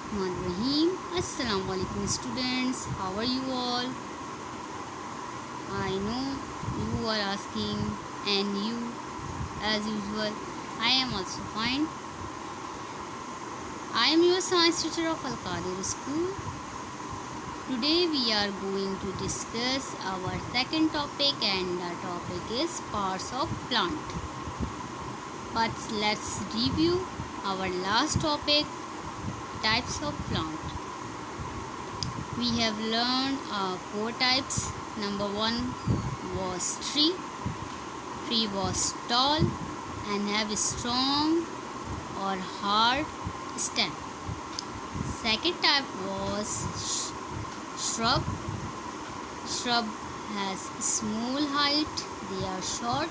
Bismillahirrahmanirrahim. Assalamu alaikum students. How are you all? I know you are asking, and you as usual. I am also fine. I am your science teacher of Al Qadir School. Today we are going to discuss our second topic, and the topic is parts of plant. But let's review our last topic, types of plant. We have learned four types. Number one was tree. Tree was tall and have a strong or hard stem. Second type was shrub. Shrub has small height. They are short,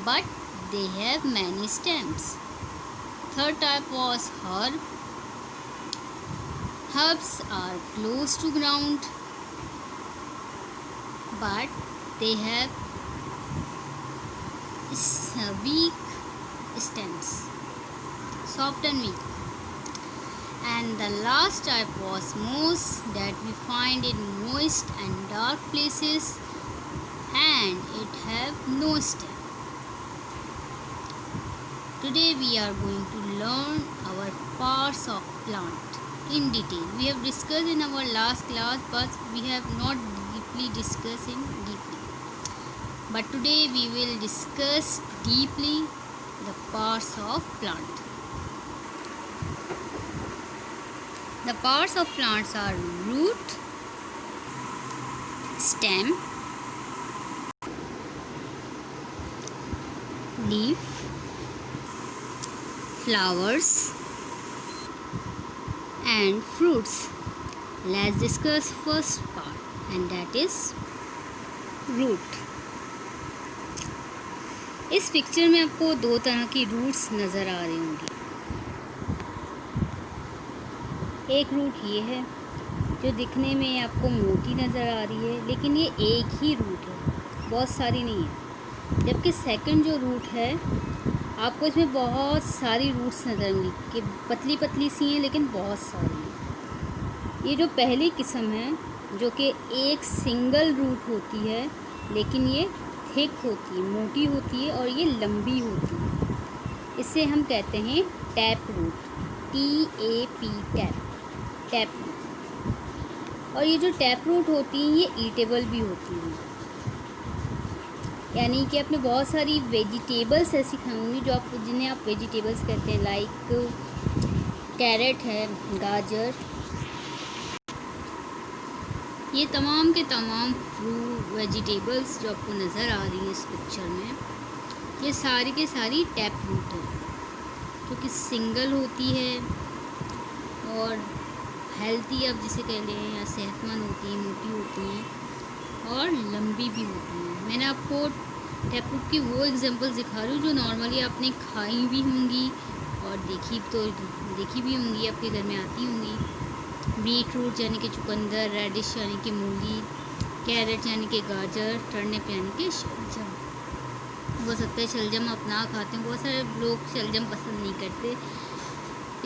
but they have many stems. Third type was herb. Herbs are close to ground, but they have weak stems, soft and weak. And the last type was moss, that we find in moist and dark places, and it have no stem. Today we are going to learn our parts of plant in detail. We have discussed in our last class, but we have not deeply discussed in deeply. But today we will discuss deeply the parts of plant. The parts of plants are root, stem, leaf, flowers, and fruits. Let's discuss first part, and that is root. इस picture में आपको दो तरह की roots नज़र आ रही होंगी. एक रूट ये है जो दिखने में आपको मोटी नज़र आ रही है, लेकिन ये एक ही रूट है, बहुत सारी नहीं है. जबकि सेकंड जो रूट है, आपको इसमें बहुत सारी रूट्स नज़र आएंगी कि पतली पतली सी हैं, लेकिन बहुत सारी हैं. ये जो पहली किस्म है, जो कि एक सिंगल रूट होती है, लेकिन ये थिक होती है, मोटी होती है, और ये लंबी होती है. इसे हम कहते हैं tap root, TAP, tap root. और ये जो टैप रूट होती हैं, ये ईटेबल भी होती हैं. यानी कि आपने बहुत सारी वेजिटेबल्स ऐसी खाऊंगी जो आप जिन्हें आप वेजिटेबल्स कहते हैं, लाइक कैरेट है, गाजर. ये तमाम के तमाम फ्रूट वेजिटेबल्स जो आपको नज़र आ रही हैं इस पिक्चर में, ये सारी के सारी टैप रूट है, जो कि सिंगल होती है और हेल्थी, आप जिसे कह लें, या सेहतमंद होती हैं, मोटी होती हैं और लंबी भी होती हैं. मैंने आपको टैप रूट की वो एग्जांपल्स दिखा रही हूँ जो नॉर्मली आपने खाई भी होंगी और देखी भी होंगी, आपके घर में आती होंगी. बीट रूट यानी कि चुकंदर, रेडिश यानी कि मूली, कैरेट यानी कि गाजर, टर्निप यानी कि शलजम. हो सकता है शलजम आप ना खाते हैं, बहुत सारे लोग शलजम पसंद नहीं करते.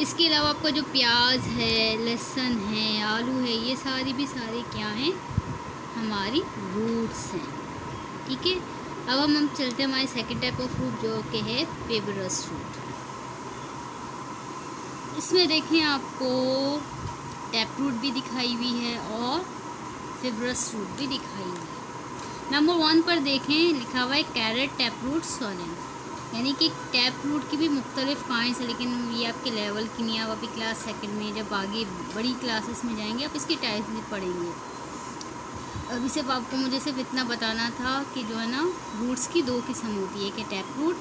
इसके अलावा आपका जो प्याज है, लहसुन है, आलू है, ये सारी क्या हैं, हमारी रूट्स हैं. ठीक है. अब हम चलते हैं हमारे सेकंड टाइप ऑफ फ्रूट, जो कि है फिब्रस फ्रूट. इसमें देखें आपको टैप रूट भी दिखाई हुई है और फिब्रस रूट भी दिखाई हुई है. नंबर 1 पर देखें, लिखा हुआ है कैरेट टैप रूट सोलेन. यानी कि टैप रूट की भी मुख्तलिफ काइंड्स है, लेकिन ये आपके लेवल की नहीं. आप अभी क्लास सेकंड में, जब आगे बड़ी क्लासेस में जाएंगे, आप इसके टाइप भी पढ़ेंगे. अभी सिर्फ आपको मुझे सिर्फ इतना बताना था कि जो है ना, रूट्स की दो किस्म होती है, कि टैप रूट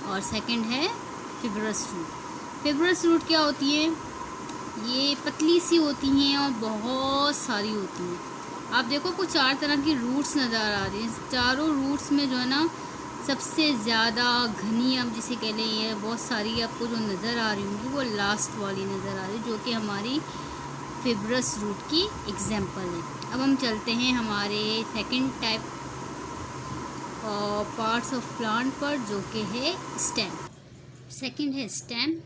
और सेकंड है फिब्रस रूट. फिब्रस रूट क्या होती है? ये पतली सी होती हैं और बहुत सारी होती हैं. आप देखो कुछ 4 तरह की रूट्स नज़र आ रही हैं. चारों रूट्स में जो है ना, सबसे ज़्यादा घनी, आप जिसे कह लें, ये बहुत सारी आपको जो नज़र आ रही होंगी, वो लास्ट वाली नज़र आ रही है, जो कि हमारी फिब्रस रूट की एग्जांपल है. अब हम चलते हैं हमारे second type parts of plant पर, जो कि है स्टेम. सेकंड है स्टेम.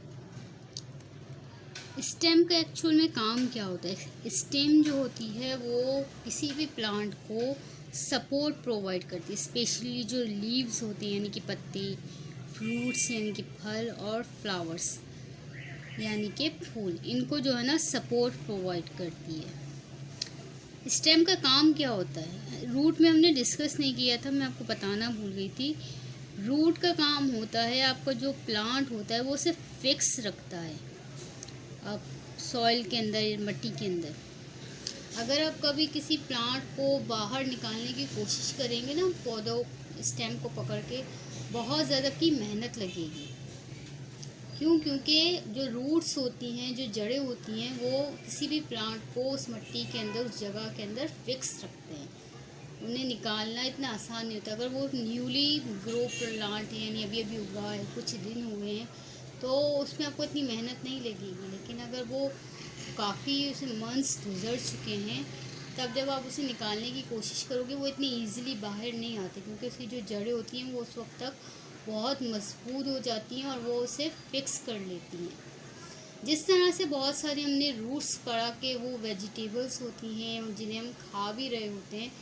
स्टेम का एक्चुअल में काम क्या होता है? स्टेम जो होती है वो किसी भी प्लांट को सपोर्ट प्रोवाइड करती है, स्पेशली जो लीव्स होती हैं यानी कि पत्ते, फ्रूट्स यानी कि फल, और फ्लावर्स यानी कि फूल, इनको जो है ना सपोर्ट प्रोवाइड करती है। स्टेम का काम क्या होता है? रूट में हमने डिस्कस नहीं किया था, मैं आपको बताना भूल गई थी। रूट का काम होता है, आपका जो प्लांट होता है वो उसे फिक्स रखता है आप सॉइल के अंदर, मिट्टी के अंदर। अगर आप कभी किसी प्लांट को बाहर निकालने की कोशिश करेंगे ना पौधों स्टेम को पकड़ के, बहुत ज़्यादा की मेहनत लगेगी। क्यों? क्योंकि जो रूट्स होती हैं, जो जड़ें होती हैं, वो किसी भी प्लांट को उस मिट्टी के अंदर, उस जगह के अंदर फिक्स रखते हैं। उन्हें निकालना इतना आसान नहीं होता। अगर वो न्यूली ग्रो प्लांट है यानी अभी अभी उगा है, कुछ दिन हुए हैं, तो उसमें आपको इतनी मेहनत नहीं लगेगी। लेकिन अगर वो काफ़ी उसे मंथ्स गुजर चुके हैं, तब जब आप उसे निकालने की कोशिश करोगे वो इतनी ईजिली बाहर नहीं आते, क्योंकि उसकी जो जड़ें होती हैं वो उस वक्त तक बहुत मजबूत हो जाती हैं और वो उसे फिक्स कर लेती हैं। जिस तरह से बहुत सारे हमने रूट्स पढ़ा के वो वेजिटेबल्स होती हैं जिन्हें हम खा भी रहे होते हैं,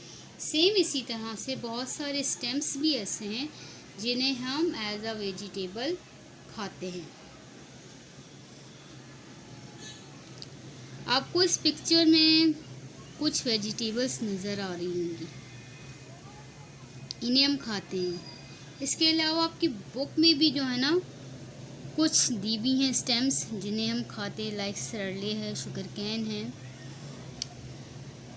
सेम इसी तरह से बहुत सारे स्टेम्स भी ऐसे हैं जिन्हें हम एज अ वेजिटेबल खाते हैं। आपको इस पिक्चर में कुछ वेजिटेबल्स नज़र आ रही होंगी, इन्हें हम खाते हैं। इसके अलावा आपकी बुक में भी जो है ना कुछ दी हुई हैं स्टेम्स जिन्हें हम खाते हैं, लाइक सरले है, शुगर कैन है।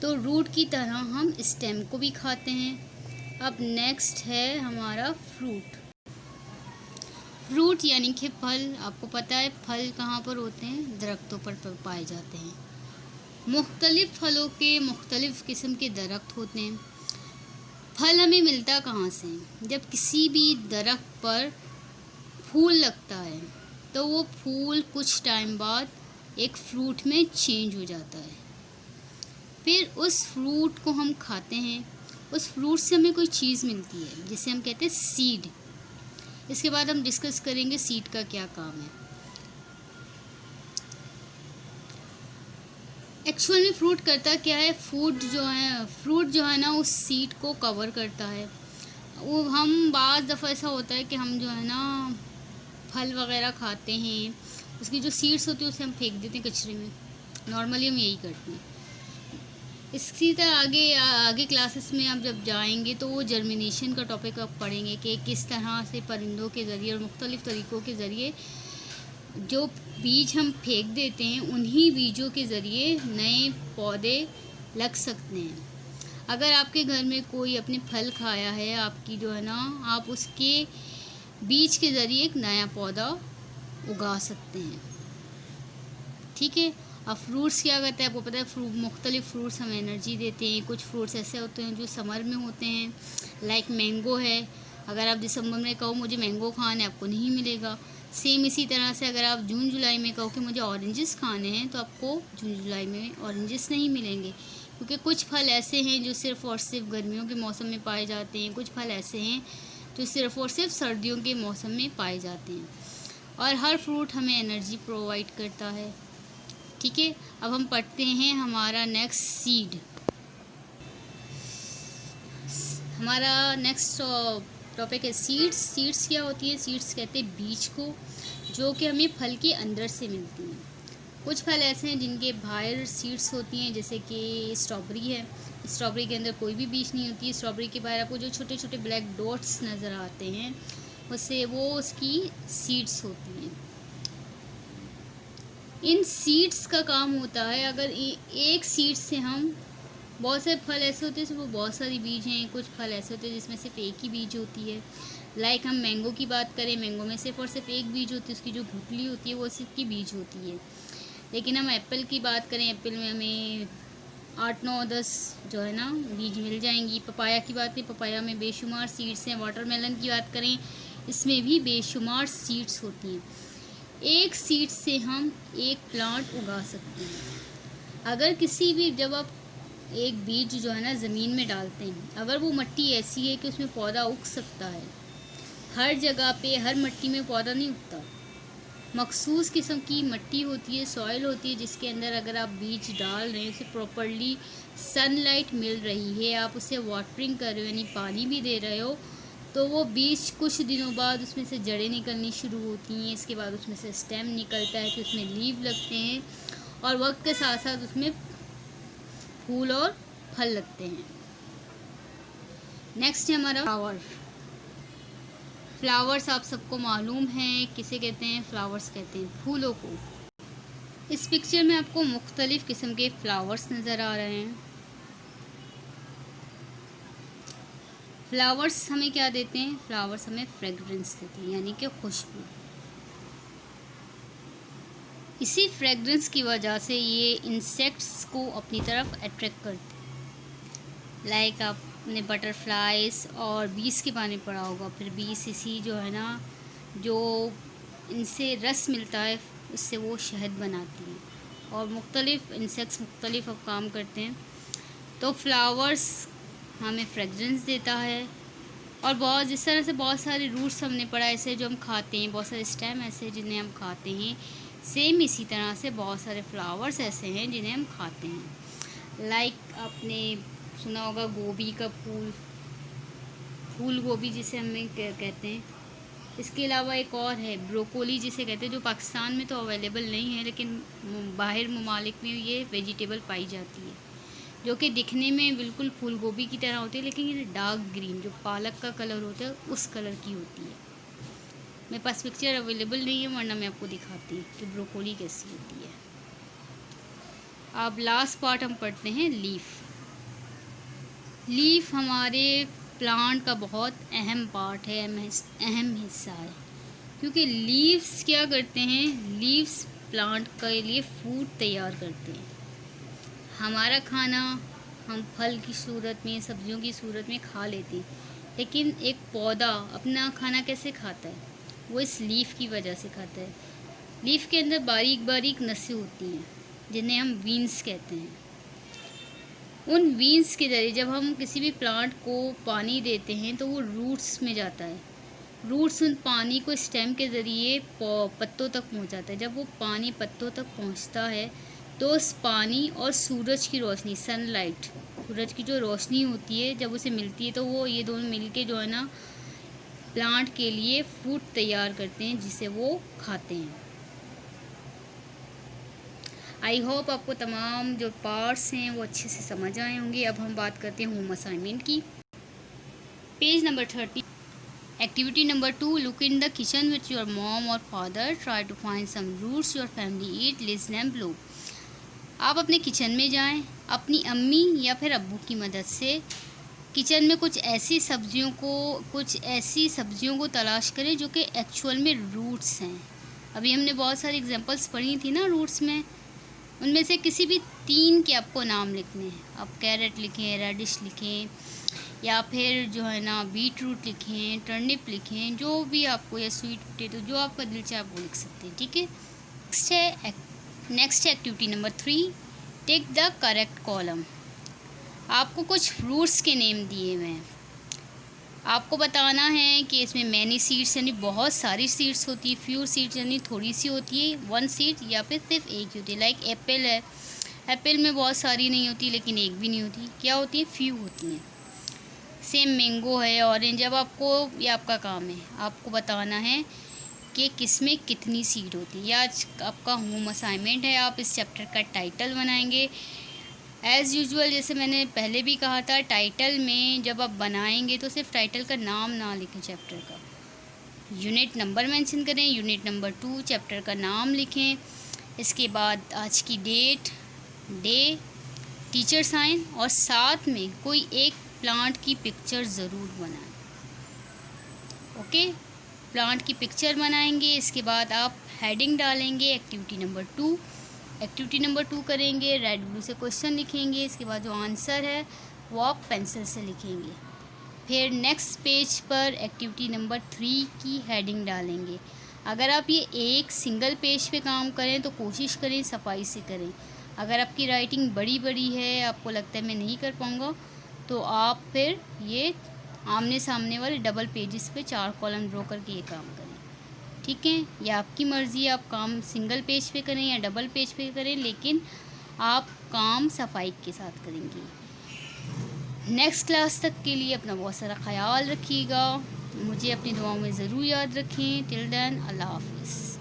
तो रूट की तरह हम स्टेम को भी खाते हैं। अब नेक्स्ट है हमारा फ्रूट। फ्रूट यानी कि फल। आपको पता है फल कहाँ पर होते हैं? दरख्तों पर पाए जाते हैं। मुख्तलिफ फलों के मुख्तलिफ किस्म के दरख्त होते हैं। फल हमें मिलता कहाँ से? जब किसी भी दरख्त पर फूल लगता है तो वो फूल कुछ टाइम बाद एक फ्रूट में चेंज हो जाता है। फिर उस फ्रूट को हम खाते हैं। उस फ्रूट से हमें कोई चीज़ मिलती है जिसे हम कहते हैं सीड। इसके बाद हम डिस्कस करेंगे सीड का क्या काम है। एक्चुअल में फ्रूट करता क्या है? फ्रूट जो है ना उस सीड को कवर करता है। वो हम बाज़ दफ़ा ऐसा होता है कि हम जो है ना फल वगैरह खाते हैं, उसकी जो सीड्स होती है उसे हम फेंक देते हैं कचरे में। नॉर्मली हम यही करते हैं। इसी तरह आगे क्लासेस में आप जब जाएंगे तो वो जर्मिनेशन का टॉपिक आप पढ़ेंगे कि किस तरह से परिंदों के ज़रिए और मुख्तलिफ़ तरीक़ों के ज़रिए जो बीज हम फेंक देते हैं, उन्हीं बीजों के ज़रिए नए पौधे लग सकते हैं। अगर आपके घर में कोई अपने फल खाया है आपकी जो है ना, आप उसके बीज के ज़रिए एक नया पौधा उगा सकते हैं। ठीक है। अब फ्रूट्स क्या करते हैं? आपको पता है मुख्तलिफ़ फ्रूट्स हमें एनर्जी देते हैं। कुछ फ्रूट्स ऐसे होते हैं जो समर में होते हैं, लाइक मैंगो है। अगर आप दिसंबर में कहो मुझे मैंगो खाना है, आपको नहीं मिलेगा। सेम इसी तरह से अगर आप जून जुलाई में कहो कि मुझे ऑरेंजेस खाने हैं, तो आपको जून जुलाई में ऑरेंजेस नहीं मिलेंगे, क्योंकि कुछ फल ऐसे हैं जो सिर्फ़ और सिर्फ गर्मियों के मौसम में पाए जाते हैं। कुछ फल ऐसे हैं जो सिर्फ़ और सिर्फ सर्दियों के मौसम में पाए जाते हैं। और हर फ्रूट हमें एनर्जी प्रोवाइड करता है। ठीक है। अब हम पढ़ते हैं हमारा नेक्स्ट सीड। हमारा नेक्स्ट टॉपिक है सीड्स। सीड्स क्या होती है? सीड्स कहते हैं बीज को, जो कि हमें फल के अंदर से मिलती हैं। कुछ फल ऐसे हैं जिनके बाहर सीड्स होती हैं, जैसे कि स्ट्रॉबेरी है। स्ट्रॉबेरी के अंदर कोई भी बीज नहीं होती है। स्ट्रॉबेरी के बाहर आपको जो छोटे छोटे ब्लैक डॉट्स नज़र आते हैं, उससे वो उसकी सीड्स होती हैं। इन सीड्स का काम होता है, अगर एक सीड से हम बहुत से फल ऐसे होते हैं जिसमें बहुत सारी बीज हैं। कुछ फल ऐसे होते हैं जिसमें सिर्फ एक ही बीज होती है। लाइक हम मैंगो की बात करें, मैंगो में सिर्फ और सिर्फ एक बीज होती है, उसकी जो गुठली होती है वो सिर्फ की बीज होती है। लेकिन हम एप्पल की बात करें, एप्पल में हमें 8, 9, 10 जो है ना बीज मिल जाएंगी। पपाया की बात करें, पपाया में बेशुमार सीड्स हैं। वाटरमेलन की बात करें, इसमें भी बेशुमार सीड्स होती हैं। एक सीड से हम एक प्लांट उगा सकते हैं। अगर किसी भी जब आप एक बीज जो है ना ज़मीन में डालते हैं, अगर वो मिट्टी ऐसी है कि उसमें पौधा उग सकता है, हर जगह पे हर मिट्टी में पौधा नहीं उगता। मखसूस किस्म की मिट्टी होती है, सॉइल होती है, जिसके अंदर अगर आप बीज डाल रहे हैं, उसे प्रॉपरली सनलाइट मिल रही है, आप उसे वाटरिंग कर रहे हो यानी पानी भी दे रहे हो, तो वो बीज कुछ दिनों बाद उसमें से जड़ें निकलनी शुरू होती हैं। इसके बाद उसमें से स्टेम निकलता है, फिर उसमें लीव लगते हैं और वक्त के साथ साथ उसमें फूल और फल लगते हैं। नेक्स्ट है हमारा फ्लावर। फ्लावर्स आप सबको मालूम है किसे कहते हैं, फ्लावर्स कहते हैं फूलों को। इस पिक्चर में आपको मुख्तलिफ़ किस्म के फ्लावर्स नज़र आ रहे हैं। फ्लावर्स हमें क्या देते हैं, फ्लावर्स हमें फ्रेगरेंस देते हैं यानी कि खुशबू। इसी फ्रेगरेंस की वजह से ये इंसेक्ट्स को अपनी तरफ अट्रैक्ट करते हैं। लाइक आपने बटरफ्लाइज और बीस के बारे में पढ़ा होगा। फिर बीस इसी जो है ना, जो इनसे रस मिलता है उससे वो शहद बनाती हैं और मुख्तलिफ़ इंसेक्ट्स मुख्तलिफ़ काम करते हैं। तो फ्लावर्स हमें फ्रेगरेंस देता है और बहुत जिस तरह से बहुत सारे रूट्स हमने पढ़ा ऐसे जो हम खाते हैं, बहुत सारे स्टेम ऐसे हैं जिन्हें हम खाते हैं, सेम इसी तरह से बहुत सारे फ्लावर्स ऐसे हैं जिन्हें हम खाते हैं। लाइक आपने सुना होगा गोभी का फूल गोभी जिसे हमें कहते हैं। इसके अलावा एक और है ब्रोकोली जिसे कहते हैं, जो पाकिस्तान में तो अवेलेबल नहीं है लेकिन बाहर ममालिक में ये वेजिटेबल पाई जाती है, जो कि दिखने में बिल्कुल फूल गोभी की तरह होती है, लेकिन ये डार्क ग्रीन जो पालक का कलर होता है उस कलर की होती है। मेरे पास पिक्चर अवेलेबल नहीं है वरना मैं आपको दिखाती कि ब्रोकोली कैसी होती है। अब लास्ट पार्ट हम पढ़ते हैं लीफ। लीफ हमारे प्लांट का बहुत अहम पार्ट है, अहम हिस्सा है, क्योंकि लीव्स क्या करते हैं, लीव्स प्लांट के लिए फूड तैयार करते हैं। हमारा खाना हम फल की सूरत में, सब्जियों की सूरत में खा लेते हैं, लेकिन एक पौधा अपना खाना कैसे खाता है, वो इस लीफ की वजह से खाता है। लीफ के अंदर बारीक बारीक नसें होती हैं जिन्हें हम वीन्स कहते हैं। उन वीन्स के ज़रिए जब हम किसी भी प्लांट को पानी देते हैं तो वो रूट्स में जाता है। रूट्स उन पानी को स्टेम के ज़रिए पत्तों तक पहुंचाता है। जब वो पानी पत्तों तक पहुंचता है तो उस पानी और सूरज की रोशनी, सनलाइट, सूरज की जो रोशनी होती है जब उसे मिलती है तो वो ये दोनों मिलके जो है ना प्लांट के लिए फूड तैयार करते हैं जिसे वो खाते हैं। आई होप आपको तमाम जो पार्ट्स हैं वो अच्छे से समझ आए होंगे। अब हम बात करते हैं होम असाइनमेंट की। Page number 30, activity number 2, look in the kitchen with your mom और father, try to find some roots your family eat, listen and below. आप अपने किचन में जाएं अपनी अम्मी या फिर अब्बू की मदद से। किचन में कुछ ऐसी सब्जियों को तलाश करें जो कि एक्चुअल में रूट्स हैं। अभी हमने बहुत सारी एग्जांपल्स पढ़ी थी ना रूट्स में, उनमें से किसी भी 3 के आपको नाम लिखने हैं। आप कैरेट लिखें, रेडिश लिखें, या फिर जो है ना बीट रूट लिखें, टर्निप लिखें, जो भी आपको, या स्वीट पोटैटो, जो आपका दिल चाहे आप वो लिख सकते हैं। ठीक है। नेक्स्ट है activity number 3, take the correct column. आपको कुछ फ्रूट्स के नेम दिए हुए हैं, आपको बताना है कि इसमें मैनी सीड्स यानी बहुत सारी सीड्स होती है, फ्यू सीड्स यानी थोड़ी सी होती है, 1 सीड या फिर सिर्फ एक ही होती है। लाइक एप्पल है, एप्पल में बहुत सारी नहीं होती लेकिन एक भी नहीं होती, क्या होती है, फ्यू होती हैं। सेम मैंगो है, ऑरेंज। अब आपको, ये आपका काम है, आपको बताना है कि किस में कितनी सीड होती है। आज आपका होम असाइनमेंट है, आप इस चैप्टर का टाइटल बनाएंगे। एज़ यूजुअल जैसे मैंने पहले भी कहा था, टाइटल में जब आप बनाएंगे तो सिर्फ टाइटल का नाम ना लिखें, चैप्टर का यूनिट नंबर मेंशन करें। यूनिट नंबर 2 चैप्टर का नाम लिखें, इसके बाद आज की डेट, डे, टीचर साइन, और साथ में कोई एक प्लांट की पिक्चर ज़रूर बनाएं। ओके, प्लांट की पिक्चर बनाएंगे। इसके बाद आप हेडिंग डालेंगे एक्टिविटी नंबर 2। एक्टिविटी नंबर 2 करेंगे, रेड ब्लू से क्वेश्चन लिखेंगे। इसके बाद जो आंसर है वो आप पेंसिल से लिखेंगे। फिर नेक्स्ट पेज पर एक्टिविटी नंबर 3 की हेडिंग डालेंगे। अगर आप ये एक सिंगल पेज पे काम करें तो कोशिश करें सफाई से करें। अगर आपकी राइटिंग बड़ी बड़ी है, आपको लगता है मैं नहीं कर पाऊँगा, तो आप फिर ये आमने सामने वाले डबल पेजेस पे 4 कॉलम ड्रॉ करके ये काम करें। ठीक है, ये आपकी मर्ज़ी है, आप काम सिंगल पेज पे करें या डबल पेज पे करें, लेकिन आप काम सफाई के साथ करेंगी। नेक्स्ट क्लास तक के लिए अपना बहुत सारा ख्याल रखिएगा, मुझे अपनी दुआओं में ज़रूर याद रखें। टिल देन, अल्लाह हाफ़िज़।